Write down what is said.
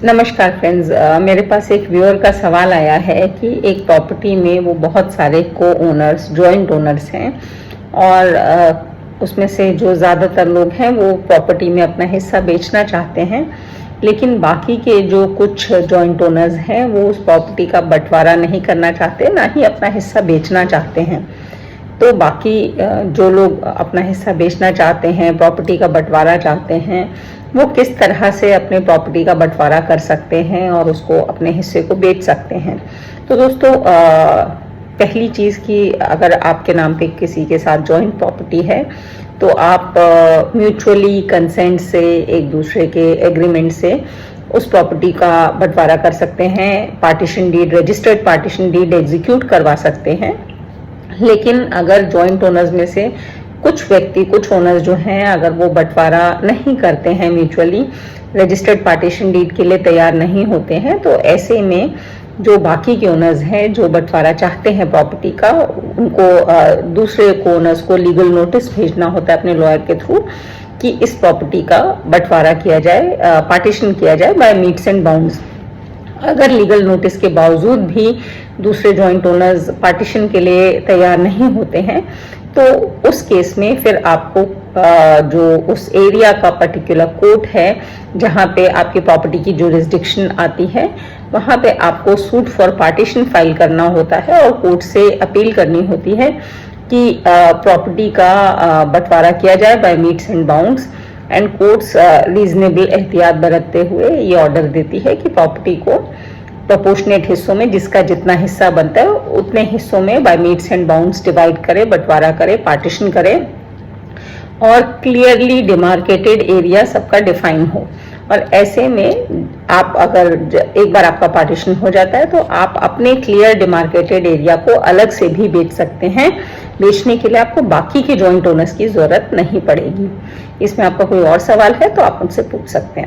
नमस्कार फ्रेंड्स, मेरे पास एक व्यूअर का सवाल आया है कि एक प्रॉपर्टी में वो बहुत सारे को ओनर्स जॉइंट ओनर्स हैं और उसमें से जो ज़्यादातर लोग हैं वो प्रॉपर्टी में अपना हिस्सा बेचना चाहते हैं, लेकिन बाकी के जो कुछ जॉइंट ओनर्स हैं वो उस प्रॉपर्टी का बंटवारा नहीं करना चाहते, ना ही अपना हिस्सा बेचना चाहते हैं। तो बाकी जो लोग अपना हिस्सा बेचना चाहते हैं, प्रॉपर्टी का बंटवारा चाहते हैं, वो किस तरह से अपने प्रॉपर्टी का बंटवारा कर सकते हैं और उसको अपने हिस्से को बेच सकते हैं। तो दोस्तों, पहली चीज़ कि अगर आपके नाम पे किसी के साथ जॉइंट प्रॉपर्टी है तो आप म्यूचुअली कंसेंट से, एक दूसरे के एग्रीमेंट से उस प्रॉपर्टी का बंटवारा कर सकते हैं। Partition deed, registered partition deed execute करवा सकते हैं। लेकिन अगर जॉइंट ओनर्स में से कुछ व्यक्ति, कुछ ओनर्स जो हैं, अगर वो बंटवारा नहीं करते हैं, म्यूचुअली रजिस्टर्ड पार्टीशन डीड के लिए तैयार नहीं होते हैं, तो ऐसे में जो बाकी के ओनर्स हैं जो बंटवारा चाहते हैं प्रॉपर्टी का, उनको दूसरे को ओनर्स को लीगल नोटिस भेजना होता है अपने लॉयर के थ्रू कि इस प्रॉपर्टी का बंटवारा किया जाए, पार्टीशन किया जाए बाय मीट्स एंड बाउंड्स। अगर लीगल नोटिस के बावजूद भी दूसरे जॉइंट ओनर्स पार्टीशन के लिए तैयार नहीं होते हैं, तो उस केस में फिर आपको जो उस एरिया का पर्टिकुलर कोर्ट है जहाँ पे आपकी प्रॉपर्टी की जुरिस्डिक्शन आती है, वहाँ पे आपको सूट फॉर पार्टीशन फाइल करना होता है और कोर्ट से अपील करनी होती है कि प्रॉपर्टी का बंटवारा किया जाए by metes and bounds. And courts reasonable एहतियात बरतते हुए ये ऑर्डर देती है कि प्रॉपर्टी को प्रोपोर्शनेट हिस्सों में, जिसका जितना हिस्सा बनता है उतने हिस्सों में by metes and bounds divide करे, बंटवारा करे, पार्टीशन करे और क्लियरली डिमार्केटेड एरिया सबका डिफाइन हो। और ऐसे में आप अगर एक बार आपका पार्टीशन हो जाता है तो आप अपने क्लियर डिमार्केटेड एरिया को अलग से भी बेच सकते हैं। बेचने के लिए आपको बाकी के जॉइंट ओनर्स की जरूरत नहीं पड़ेगी। इसमें आपका कोई और सवाल है तो आप मुझसे पूछ सकते हैं।